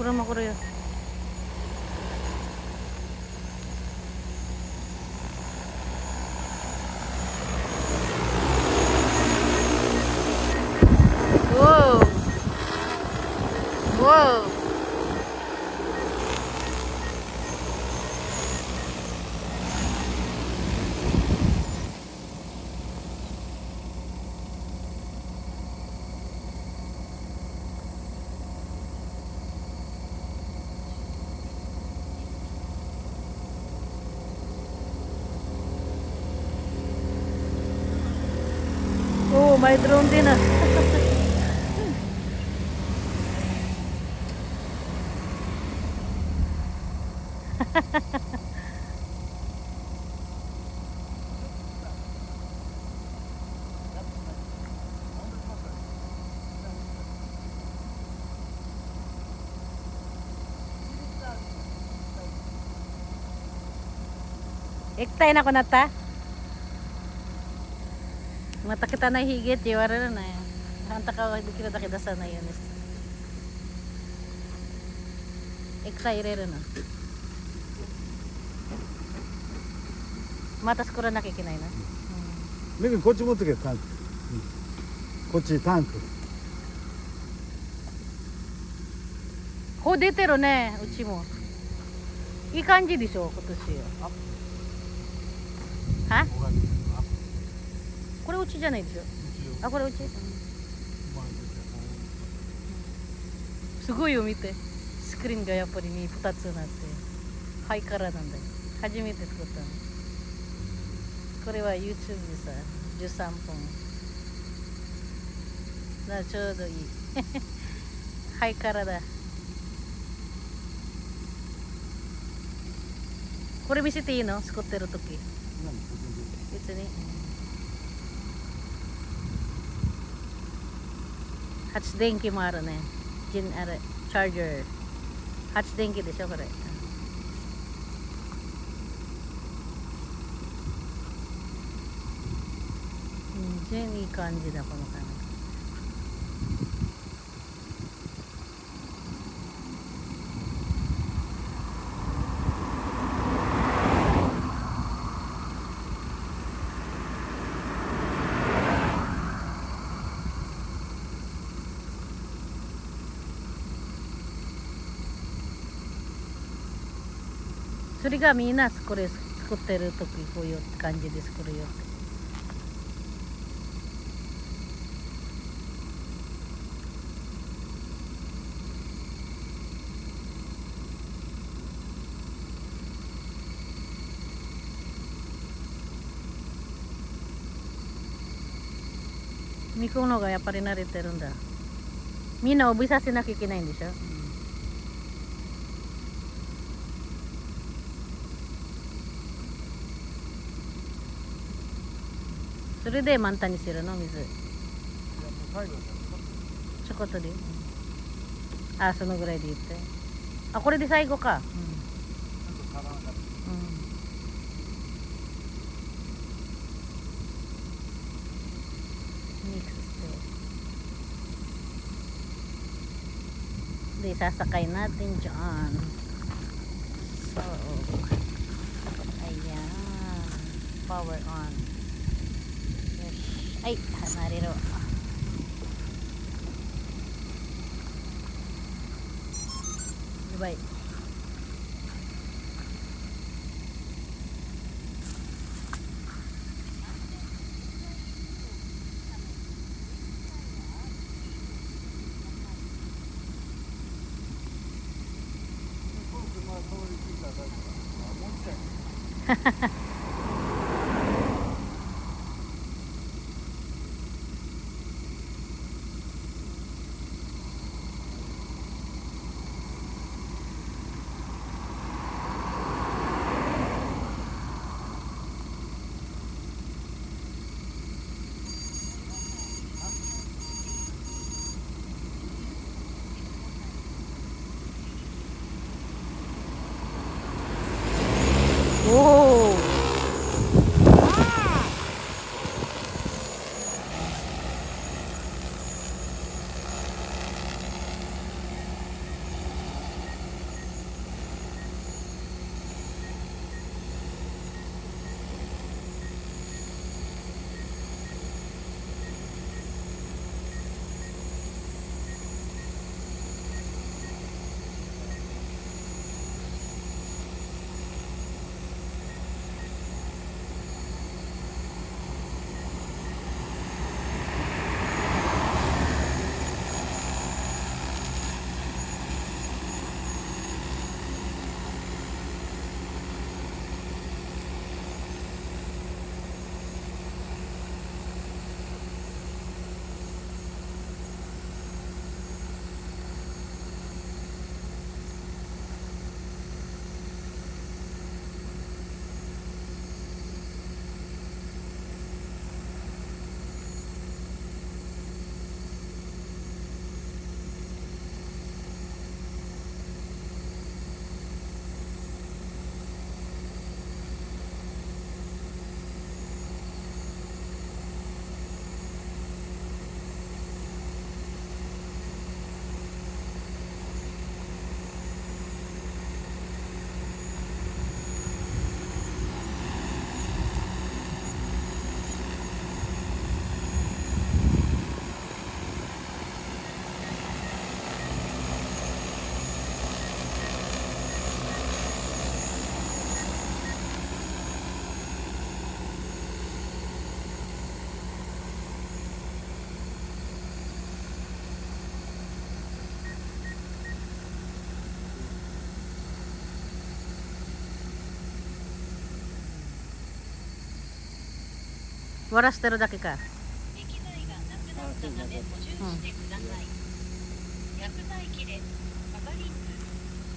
車これよ。Wow. Wow. Oh, may drone din ah. Iktay na ko na ta. Mata kita na higit, iwara na yan. Hanta ka, hindi kita kidasa na yun. Iktay rin na. Matas ko rin nakikinay na. Maybe こっち持ってけタンク。こっちタンク。こう出てるね、うちも。いい感じでしょ、今年。はこれうちじゃないでしょ。あ、これうち。すごいよ、見て。スクリーンがやっぱり2つになって。ハイカラーなんだよ。初めて作ったの。これは YouTube でさ、13分。ちょうどいい。ハイカラーだ。これ見せていいの？作ってるとき。別に。発電機もあるね。あれ、チャージャー。発電機でしょ、これ。全然いい感じだ、このカメラ。それがみんなこれ作ってる時こういう感じで作るよって。見込むのがやっぱり慣れてるんだ。みんな覚えさせなきゃいけないんでしょ。それで満タンにするの水。ちょこっとで。あ、そのぐらいで言って。あ、これで最後か。Mixして。で、sasakay natin dyan. So, ayan. Power on. Ay, nariro. Bye. Oh. 終わらせてるだけか。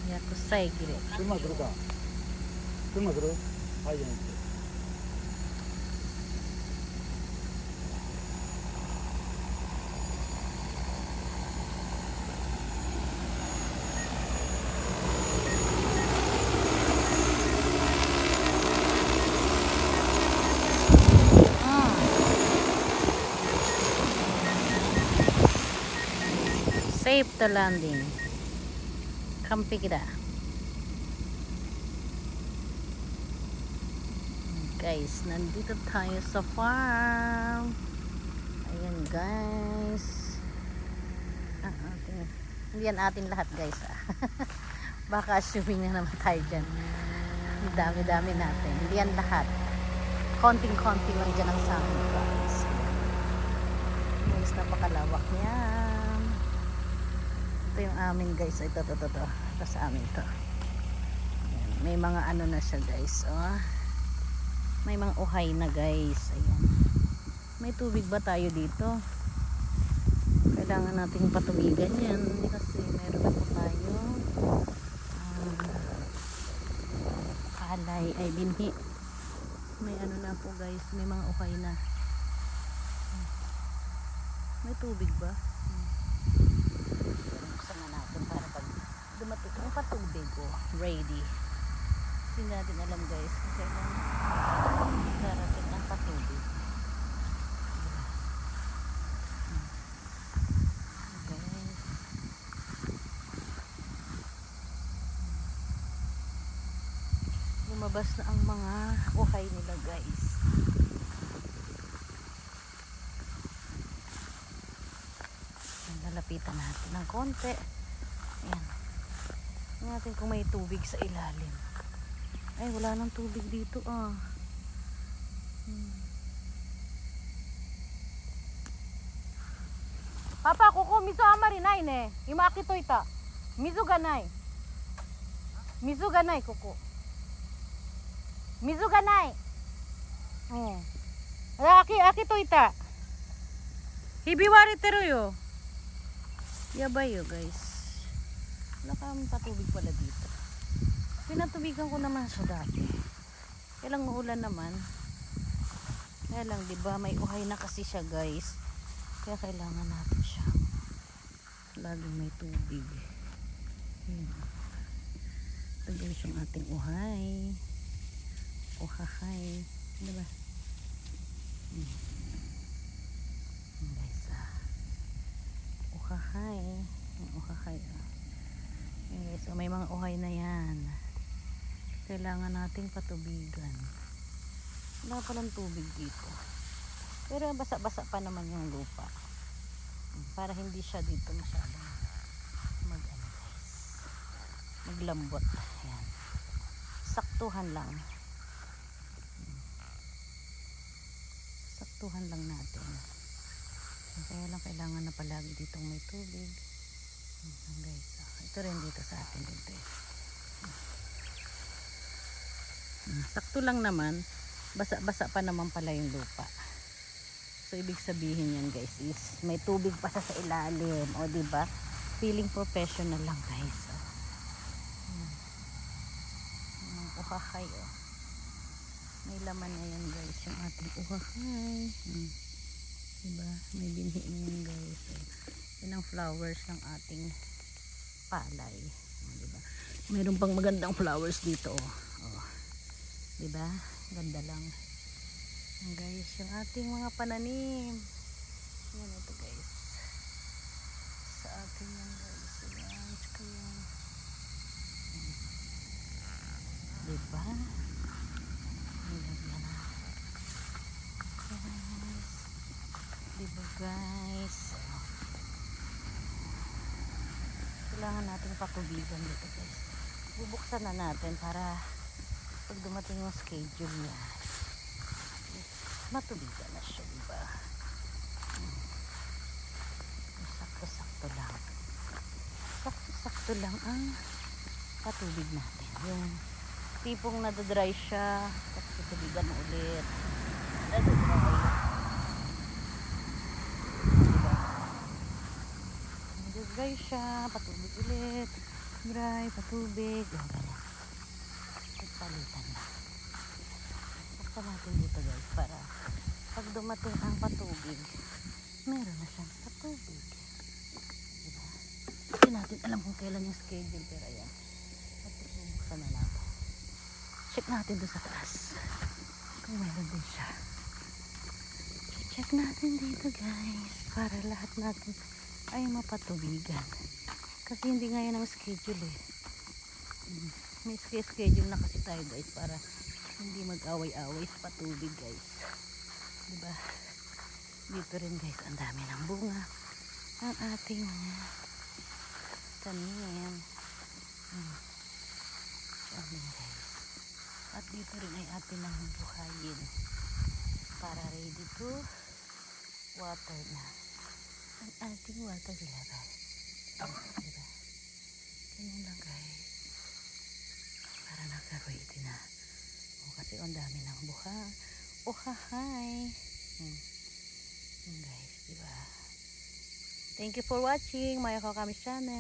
薬剤切れ。車来るか。車来る。はいじゃなくて。Safe the landing. 完璧だ。Guys, nandito tayo sa farm. Ayan guys. Hindi yan atin lahat guys. Baka assuming na naman tayo dyan. Ang dami-dami natin. Hindi yan lahat. Konting-konting lang dyan ang sa amin guys. Guys, napakalawak yan. Ito yung amin guys. Ito. Ito sa amin to. Ayan. May mga ano na siya guys. Oh. May mga uhay na guys. Ayan. May tubig ba tayo dito? Kailangan nating patubigan yan. Kasi meron na po tayo. Palay ay binhi. May ano na po guys. May mga uhay na. May tubig ba? Buksan na natin para pag dumating ang patubig ready. Hindi natin alam guys kung kailan darating ang patubig. Guys. Lumabas na ang mga uhay nila guys. Lalapitan natin ng konti. Ayan. Tingnan natin kung may tubig sa ilalim. Ay, wala nang tubig dito Papa, kuko miso amari nai ne. Imaki toita. Mizu ga nai. Mizu ga nai kuko. Mizu ga nai. Aki toita. Hibiwari teru yo. Yabay yo guys. Wala kang patubig pala dito. Pinatubigan ko naman siya dati. Kailang uulan naman. Kaya lang, diba, may uhay na kasi siya guys. Kaya kailangan natin siya. Laging may tubig. Ito guys yung ating uhay. Uhahay. Diba? Guys, uhahay. Uhahay. Okay, so may mga uhay na yan. Kailangan nating patubigan. Wala palang tubig dito. Pero basa-basa pa naman yung lupa. Para hindi siya dito masyadong maglambot. Ayan. Saktuhan lang. Saktuhan lang natin. Kaya lang kailangan na palagi ditong may tubig. Guys, ito rin dito sa atin dito. Sakto lang naman, basa-basa pa naman pala yung lupa. So ibig sabihin yan guys is may tubig pa sa ilalim, o di ba? Feeling professional lang guys. Uhahay may laman na yan guys yung ating uhahay. Diba? May binhi na yan guys. Yan ang flowers ng ating palay. Diba? Mayroon pang magandang flowers dito. Diba? Ganda lang. Yan guys, yung ating mga pananim. Yan ito guys. Sa atin yan guys. Yan. Diba? Diba guys? Kailangan natin patubigan dito guys. Bubuksan na natin para pag dumating yung schedule niya matubigan na siya, diba? Sakto-sakto lang. Sakto-sakto lang ang patubig natin. Yung tipong nadadry siya, tapos tutubigan mo ulit. Nadadry. guys siya. Patubig ulit. Dry, patubig. Yung ganyan. Palitan na. Basta natin dito guys para pag dumating ang patubig, meron na siyang patubig. Diba? Hindi natin alam kung kailan yung schedule pero ayan. At buksan na natin. Check natin doon sa taas. Kung meron din siya. Check natin dito guys para lahat natin ay mapatubigan. Kasi hindi nga yan ang schedule eh. May schedule na kasi tayo guys para hindi mag-away-away sa patubig guys. Diba? Dito rin guys ang dami ng bunga ang ating tanim. Ayan guys. At dito rin ay atin ang buhayin para ready to water na ang ating water level. Diba? Ganyan lang guys. Para nagka-ready na. O kasi ang dami ng buha. Oh hi. Guys, diba? Thank you for watching my Kokamis channel.